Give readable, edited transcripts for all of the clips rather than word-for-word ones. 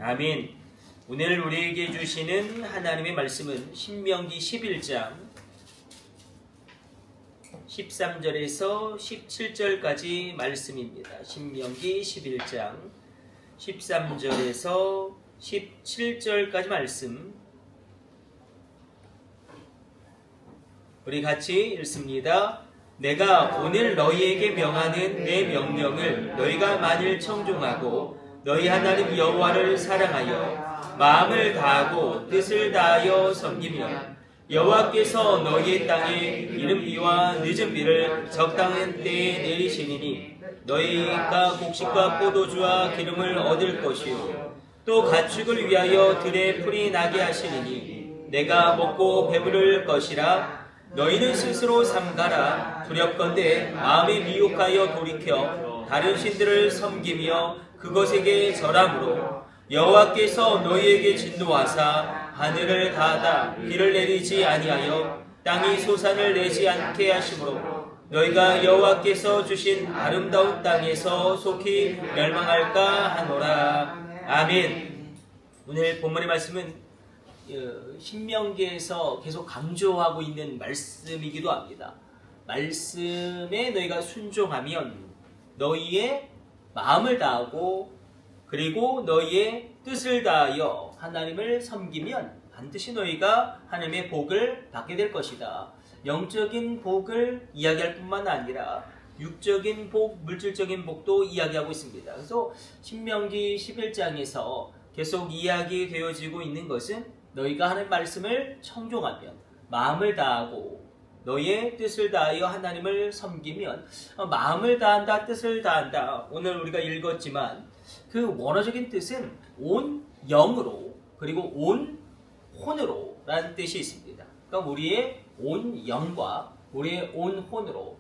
아멘. 오늘 우리에게 주시는 하나님의 말씀은 신명기 11장 13절에서 17절까지 말씀입니다. 신명기 11장 13절에서 17절까지 말씀 우리 같이 읽습니다. 내가 오늘 너희에게 명하는 내 명령을 너희가 만일 청종하고 너희 하나님 여호와를 사랑하여 마음을 다하고 뜻을 다하여 섬기면 여호와께서 너희의 땅에 이른 비와 늦은 비를 적당한 때에 내리시리니 너희가 곡식과 포도주와 기름을 얻을 것이요 또 가축을 위하여 들에 풀이 나게 하시리니 내가 먹고 배부를 것이라. 너희는 스스로 삼가라. 두렵건대 마음에 미혹하여 돌이켜 다른 신들을 섬기며 그것에게 절함으로 여호와께서 너희에게 진노하사 하늘을 닫아 비를 내리지 아니하여 땅이 소산을 내지 않게 하심으로 너희가 여호와께서 주신 아름다운 땅에서 속히 멸망할까 하노라. 아멘. 오늘 본문의 말씀은 신명기에서 계속 강조하고 있는 말씀이기도 합니다. 말씀에 너희가 순종하면 너희의 마음을 다하고 그리고 너희의 뜻을 다하여 하나님을 섬기면 반드시 너희가 하나님의 복을 받게 될 것이다. 영적인 복을 이야기할 뿐만 아니라 육적인 복, 물질적인 복도 이야기하고 있습니다. 그래서 신명기 11장에서 계속 이야기되어지고 있는 것은 너희가 하는 말씀을 청종하면 마음을 다하고 너희의 뜻을 다하여 하나님을 섬기면 마음을 다한다, 뜻을 다한다. 오늘 우리가 읽었지만 그 원어적인 뜻은 온 영으로 그리고 온 혼으로 라는 뜻이 있습니다. 그러니까 우리의 온 영과 우리의 온 혼으로.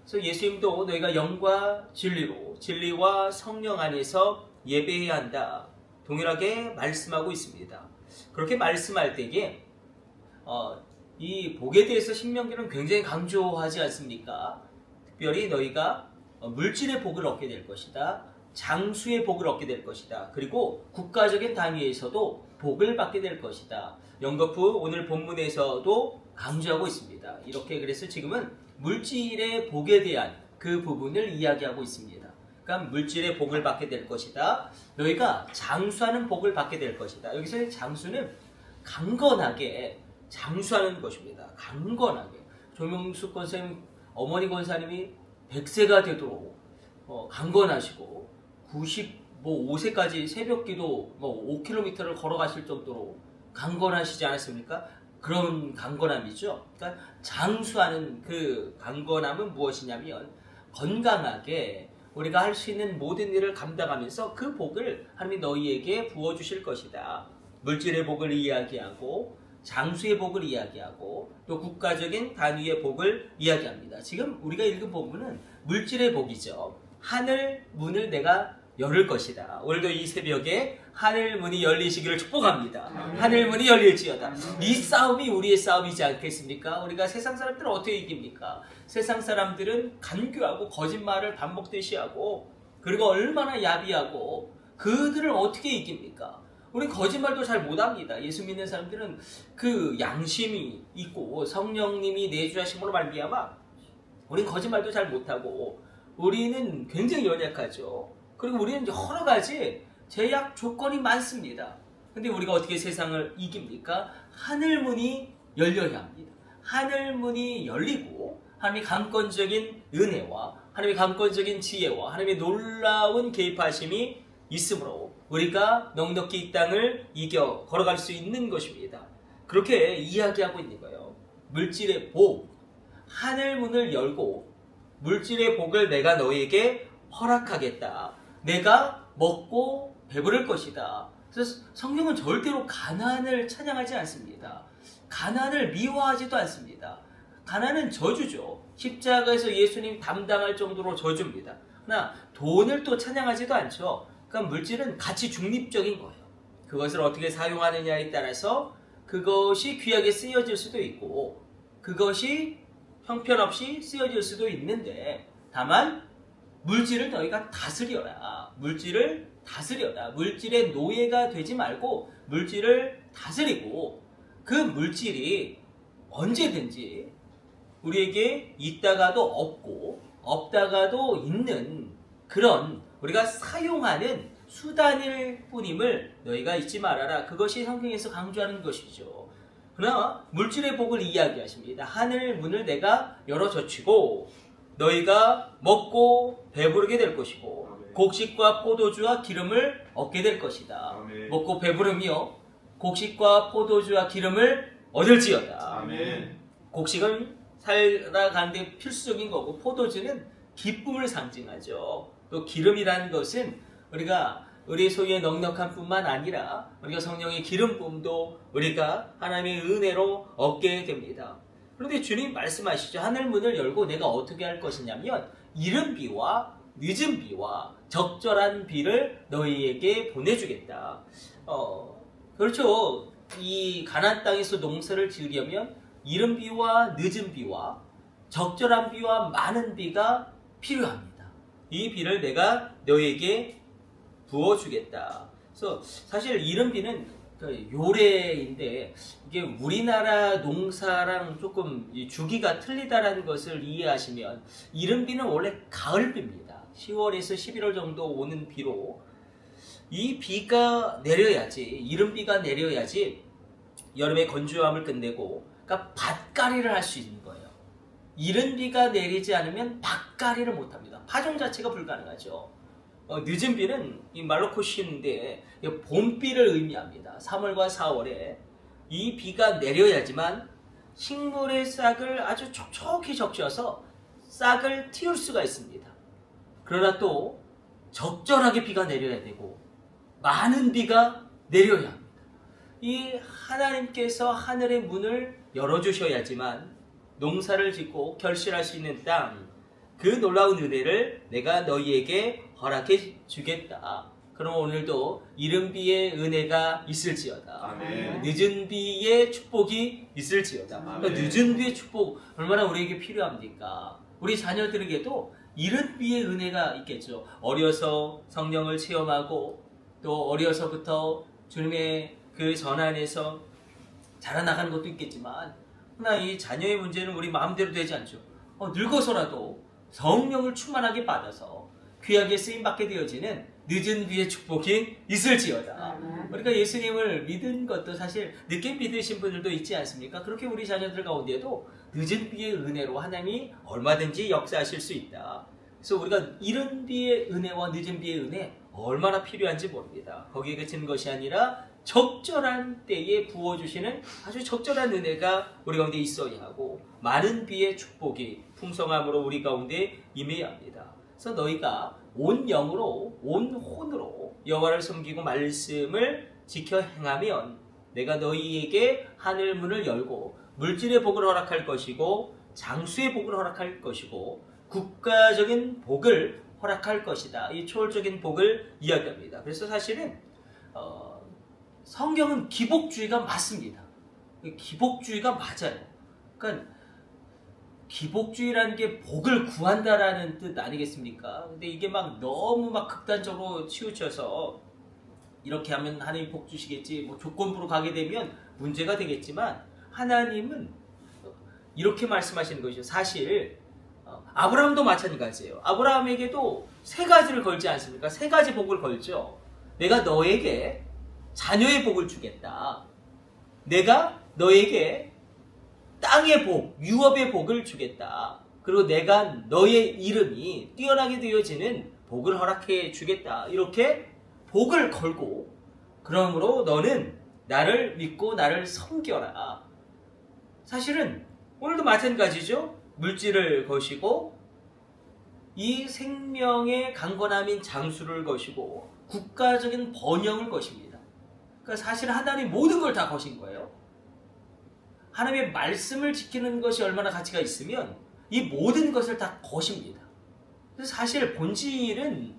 그래서 예수님도 너희가 영과 진리로 진리와 성령 안에서 예배해야 한다. 동일하게 말씀하고 있습니다. 그렇게 말씀할 때에 이 복에 대해서 신명기는 굉장히 강조하지 않습니까? 특별히 너희가 물질의 복을 얻게 될 것이다. 장수의 복을 얻게 될 것이다. 그리고 국가적인 단위에서도 복을 받게 될 것이다. 영거푸 오늘 본문에서도 강조하고 있습니다. 이렇게 그래서 지금은 물질의 복에 대한 그 부분을 이야기하고 있습니다. 그러니까 물질의 복을 받게 될 것이다. 너희가 장수하는 복을 받게 될 것이다. 여기서의 장수는 강건하게 장수하는 것입니다. 강건하게. 조명숙 권사님, 어머니 권사님이 100세가 되도록 강건하시고 95세까지 새벽기도 5km를 걸어가실 정도로 강건하시지 않았습니까? 그런 강건함이죠. 그러니까 장수하는 그 강건함은 무엇이냐면 건강하게 우리가 할 수 있는 모든 일을 감당하면서 그 복을 하나님이 너희에게 부어주실 것이다. 물질의 복을 이야기하고 장수의 복을 이야기하고 또 국가적인 단위의 복을 이야기합니다. 지금 우리가 읽은 본문은 물질의 복이죠. 하늘 문을 내가 열을 것이다. 오늘도 이 새벽에 하늘 문이 열리시기를 축복합니다. 하늘 문이 열릴지어다. 이 싸움이 우리의 싸움이지 않겠습니까? 우리가 세상 사람들은 어떻게 이깁니까? 세상 사람들은 간교하고 거짓말을 반복되이 하고 그리고 얼마나 야비하고 그들을 어떻게 이깁니까? 우리 거짓말도 잘 못합니다. 예수 믿는 사람들은 그 양심이 있고 성령님이 내주하심으로 말미암아 우린 거짓말도 잘 못하고 우리는 굉장히 연약하죠. 그리고 우리는 여러 가지 제약 조건이 많습니다. 근데 우리가 어떻게 세상을 이깁니까? 하늘문이 열려야 합니다. 하늘문이 열리고 하나님의 강권적인 은혜와 하나님의 강권적인 지혜와 하나님의 놀라운 개입하심이 있으므로 우리가 넉넉히 이 땅을 이겨 걸어갈 수 있는 것입니다. 그렇게 이야기하고 있는 거예요. 물질의 복, 하늘문을 열고 물질의 복을 내가 너희에게 허락하겠다. 내가 먹고 배부를 것이다. 그래서 성경은 절대로 가난을 찬양하지 않습니다. 가난을 미워하지도 않습니다. 가난은 저주죠. 십자가에서 예수님 담당할 정도로 저주입니다. 그러나 돈을 또 찬양하지도 않죠. 그러니까 물질은 가치 중립적인 거예요. 그것을 어떻게 사용하느냐에 따라서 그것이 귀하게 쓰여질 수도 있고 그것이 형편없이 쓰여질 수도 있는데 다만 물질을 너희가 다스려라. 물질을 다스려라. 물질의 노예가 되지 말고 물질을 다스리고 그 물질이 언제든지 우리에게 있다가도 없고 없다가도 있는 그런 우리가 사용하는 수단일 뿐임을 너희가 잊지 말아라. 그것이 성경에서 강조하는 것이죠. 그러나 물질의 복을 이야기하십니다. 하늘 문을 내가 열어젖히고 너희가 먹고 배부르게 될 것이고 곡식과 포도주와 기름을 얻게 될 것이다. 아멘. 먹고 배부르며 곡식과 포도주와 기름을 얻을지어다. 아멘. 곡식은 살아가는데 필수적인 거고 포도주는 기쁨을 상징하죠. 또 기름이라는 것은 우리가 우리 소유의 넉넉한 뿐만 아니라 우리가 성령의 기름 뿜도 우리가 하나님의 은혜로 얻게 됩니다. 그런데 주님 말씀하시죠. 하늘 문을 열고 내가 어떻게 할 것이냐면 이른 비와 늦은 비와 적절한 비를 너희에게 보내주겠다. 그렇죠. 이 가나안 땅에서 농사를 지으려면 이른 비와 늦은 비와 적절한 비와 많은 비가 필요합니다. 이 비를 내가 너희에게 부어주겠다. 그래서 사실 이른 비는 요래인데 이게 우리나라 농사랑 조금 주기가 틀리다라는 것을 이해하시면 이른 비는 원래 가을비입니다. 10월에서 11월 정도 오는 비로 이 비가 내려야지, 이른 비가 내려야지 여름의 건조함을 끝내고 그러니까 밭갈이를 할 수 있는 거예요. 이른 비가 내리지 않으면 밭갈이를 못합니다. 파종 자체가 불가능하죠. 늦은 비는 이 말로코시인데 봄비를 의미합니다. 3월과 4월에 이 비가 내려야지만 식물의 싹을 아주 촉촉히 적셔서 싹을 틔울 수가 있습니다. 그러나 또 적절하게 비가 내려야 되고 많은 비가 내려야 합니다. 이 하나님께서 하늘의 문을 열어주셔야지만 농사를 짓고 결실할 수 있는 땅, 그 놀라운 은혜를 내가 너희에게 허락해 주겠다. 그럼 오늘도 이른 비의 은혜가 있을지어다. 아멘. 늦은 비의 축복이 있을지어다. 그러니까 아멘. 늦은 비의 축복 얼마나 우리에게 필요합니까? 우리 자녀들에게도 이른 비의 은혜가 있겠죠. 어려서 성령을 체험하고 또 어려서부터 주님의 그 전 안에서 자라나가는 것도 있겠지만 그러나 이 자녀의 문제는 우리 마음대로 되지 않죠. 늙어서라도 성령을 충만하게 받아서 귀하게 쓰임받게 되어지는 늦은 비의 축복이 있을지어다. 그러니까 예수님을 믿은 것도 사실 늦게 믿으신 분들도 있지 않습니까? 그렇게 우리 자녀들 가운데도 늦은 비의 은혜로 하나님이 얼마든지 역사하실 수 있다. 그래서 우리가 이른 비의 은혜와 늦은 비의 은혜 얼마나 필요한지 모릅니다. 거기에 그치는 것이 아니라 적절한 때에 부어주시는 아주 적절한 은혜가 우리 가운데 있어야 하고 많은 비의 축복이 풍성함으로 우리 가운데 임해야 합니다. 그래서 너희가 온 영으로 온 혼으로 여호와를 섬기고 말씀을 지켜 행하면 내가 너희에게 하늘 문을 열고 물질의 복을 허락할 것이고 장수의 복을 허락할 것이고 국가적인 복을 허락할 것이다. 이 초월적인 복을 이야기합니다. 그래서 사실은 성경은 기복주의가 맞습니다. 기복주의가 맞아요. 그러니까 기복주의라는 게 복을 구한다라는 뜻 아니겠습니까? 근데 이게 막 너무 막 극단적으로 치우쳐서 이렇게 하면 하나님이 복 주시겠지, 뭐 조건부로 가게 되면 문제가 되겠지만 하나님은 이렇게 말씀하시는 것이죠. 사실 아브라함도 마찬가지예요. 아브라함에게도 세 가지를 걸지 않습니까? 세 가지 복을 걸죠. 내가 너에게 자녀의 복을 주겠다. 내가 너에게 땅의 복, 유업의 복을 주겠다. 그리고 내가 너의 이름이 뛰어나게 되어지는 복을 허락해 주겠다. 이렇게 복을 걸고 그러므로 너는 나를 믿고 나를 섬겨라. 사실은 오늘도 마찬가지죠. 물질을 거시고 이 생명의 강건함인 장수를 거시고 국가적인 번영을 거십니다. 그러니까 사실 하나님 모든 걸 다 거신 거예요. 하나님의 말씀을 지키는 것이 얼마나 가치가 있으면 이 모든 것을 다 거십니다. 그래서 사실 본질은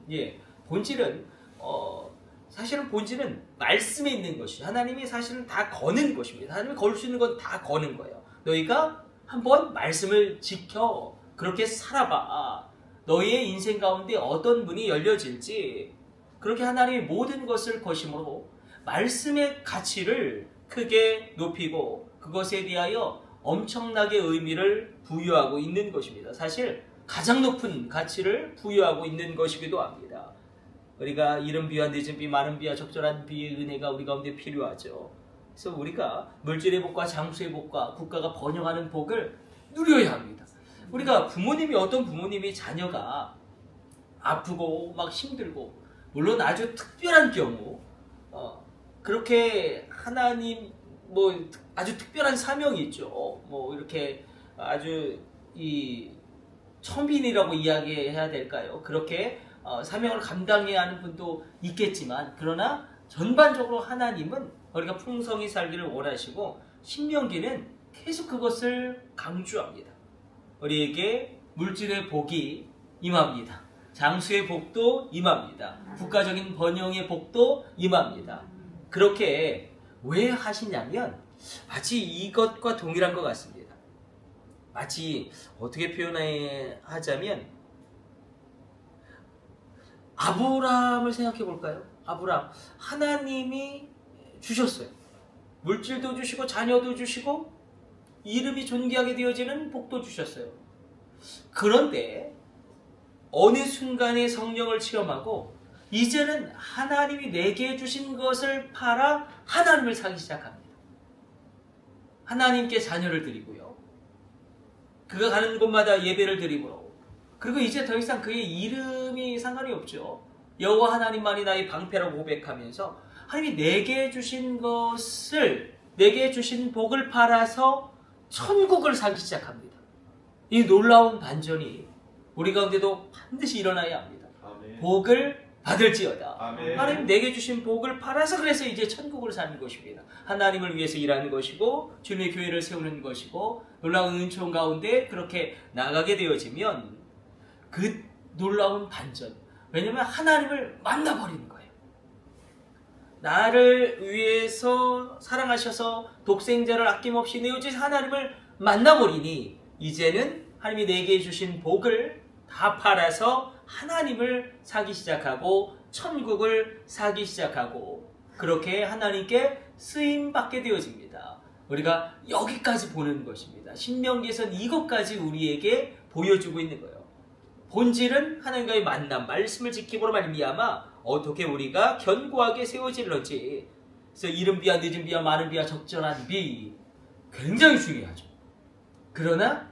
사실은 본질은 말씀에 있는 것이 하나님이 사실은 다 거는 것입니다. 하나님이 걸 수 있는 건 다 거는 거예요. 너희가 한번 말씀을 지켜 그렇게 살아봐. 너희의 인생 가운데 어떤 문이 열려질지 그렇게 하나님의 모든 것을 거심으로 말씀의 가치를 크게 높이고 그것에 대하여 엄청나게 의미를 부여하고 있는 것입니다. 사실 가장 높은 가치를 부여하고 있는 것이기도 합니다. 우리가 이른 비와 늦은 비, 많은 비와 적절한 비의 은혜가 우리 가운데 필요하죠. 그래서 우리가 물질의 복과 장수의 복과 국가가 번영하는 복을 누려야 합니다. 우리가 어떤 부모님이 자녀가 아프고 막 힘들고, 물론 아주 특별한 경우 그렇게 하나님 아주 특별한 사명이 있죠. 이렇게 아주 이 천빈이라고 이야기해야 될까요? 그렇게 사명을 감당해야 하는 분도 있겠지만, 그러나 전반적으로 하나님은 우리가 풍성히 살기를 원하시고 신명기는 계속 그것을 강조합니다. 우리에게 물질의 복이 임합니다. 장수의 복도 임합니다. 국가적인 번영의 복도 임합니다. 그렇게 왜 하시냐면 마치 이것과 동일한 것 같습니다. 마치 어떻게 표현하자면 아브라함을 생각해 볼까요? 아브라함, 하나님이 주셨어요. 물질도 주시고 자녀도 주시고 이름이 존귀하게 되어지는 복도 주셨어요. 그런데 어느 순간에 성령을 체험하고 이제는 하나님이 내게 주신 것을 팔아 하나님을 사기 시작합니다. 하나님께 자녀를 드리고요. 그가 가는 곳마다 예배를 드리고, 그리고 이제 더 이상 그의 이름이 상관이 없죠. 여호와 하나님만이 나의 방패라고 고백하면서 하나님이 내게 주신 복을 팔아서 천국을 사기 시작합니다. 이 놀라운 반전이 우리 가운데도 반드시 일어나야 합니다. 아멘. 복을 받을지어다. 아멘. 하나님 내게 주신 복을 팔아서 그래서 이제 천국을 사는 것입니다. 하나님을 위해서 일하는 것이고 주님의 교회를 세우는 것이고 놀라운 은총 가운데 그렇게 나가게 되어지면 그 놀라운 반전, 왜냐하면 하나님을 만나버리는 거예요. 나를 위해서 사랑하셔서 독생자를 아낌없이 내어주신 하나님을 만나버리니 이제는 하나님이 내게 주신 복을 다 팔아서 하나님을 사기 시작하고 천국을 사기 시작하고 그렇게 하나님께 쓰임받게 되어집니다. 우리가 여기까지 보는 것입니다. 신명기에서는 이것까지 우리에게 보여주고 있는 거예요. 본질은 하나님과의 만남, 말씀을 지킴으로 말미암아 어떻게 우리가 견고하게 세워질런지. 그래서 이른 비와 늦은 비와 많은 비와 적절한 비 굉장히 중요하죠. 그러나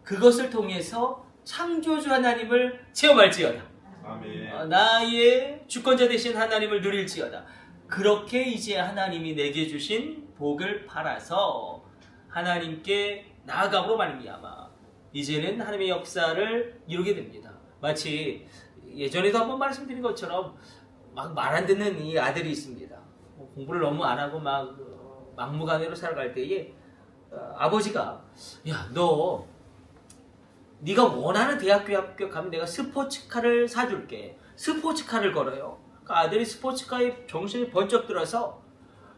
그것을 통해서 창조주 하나님을 체험할지어다. 아멘. 나의 주권자 되신 하나님을 누릴지어다. 그렇게 이제 하나님이 내게 주신 복을 팔아서 하나님께 나아감으로 말미암아 이제는 하나님의 역사를 이루게 됩니다. 마치 예전에도 한번 말씀드린 것처럼 막 말 안 듣는 이 아들이 있습니다. 공부를 너무 안 하고 막무가내로 살아갈 때에 아버지가 네가 원하는 대학교에 합격하면 내가 스포츠카를 사줄게. 스포츠카를 걸어요. 그러니까 아들이 스포츠카에 정신이 번쩍 들어서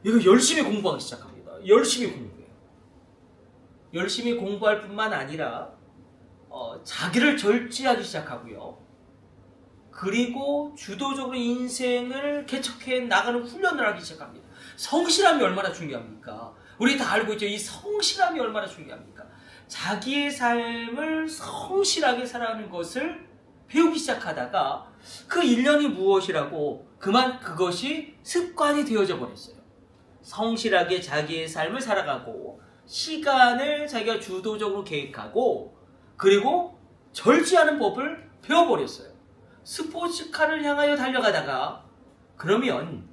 이거 열심히 공부하기 시작합니다. 열심히 공부해요. 열심히 공부할 뿐만 아니라 자기를 절제하기 시작하고요. 그리고 주도적으로 인생을 개척해 나가는 훈련을 하기 시작합니다. 성실함이 얼마나 중요합니까? 우리 다 알고 있죠. 이 성실함이 얼마나 중요합니까? 자기의 삶을 성실하게 살아가는 것을 배우기 시작하다가 그 1년이 무엇이라고 그것이 습관이 되어져 버렸어요. 성실하게 자기의 삶을 살아가고 시간을 자기가 주도적으로 계획하고 그리고 절제하는 법을 배워버렸어요. 스포츠카를 향하여 달려가다가 그러면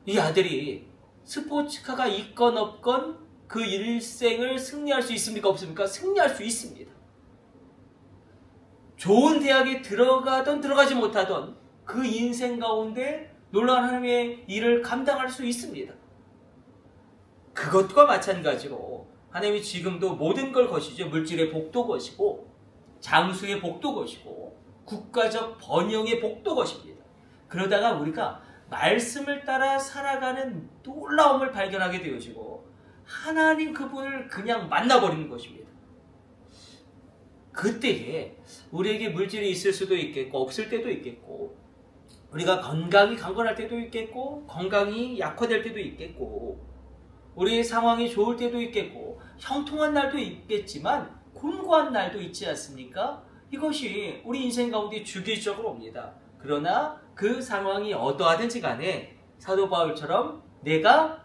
이 아들이 스포츠카가 있건 없건 그 일생을 승리할 수 있습니까? 없습니까? 승리할 수 있습니다. 좋은 대학에 들어가든 들어가지 못하든 그 인생 가운데 놀라운 하나님의 일을 감당할 수 있습니다. 그것과 마찬가지로 하나님이 지금도 모든 걸 것이죠. 물질의 복도 것이고 장수의 복도 것이고 국가적 번영의 복도 것입니다. 그러다가 우리가 말씀을 따라 살아가는 놀라움을 발견하게 되어지고 하나님 그분을 그냥 만나버리는 것입니다. 그때에 우리에게 물질이 있을 수도 있겠고 없을 때도 있겠고 우리가 건강이 강건할 때도 있겠고 건강이 약화될 때도 있겠고 우리 상황이 좋을 때도 있겠고 형통한 날도 있겠지만 곤고한 날도 있지 않습니까? 이것이 우리 인생 가운데 주기적으로 옵니다. 그러나 그 상황이 어떠하든지 간에 사도 바울처럼 내가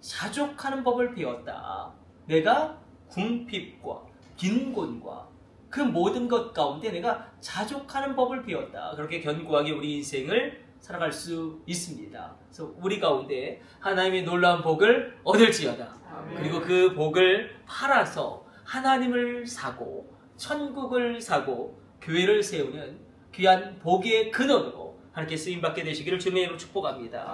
자족하는 법을 배웠다. 내가 궁핍과 빈곤과 그 모든 것 가운데 내가 자족하는 법을 배웠다. 그렇게 견고하게 우리 인생을 살아갈 수 있습니다. 그래서 우리 가운데 하나님의 놀라운 복을 얻을지어다. 그리고 그 복을 팔아서 하나님을 사고 천국을 사고 교회를 세우는 귀한 복의 근원으로 하나님께 쓰임받게 되시기를 주님의 이름으로 축복합니다.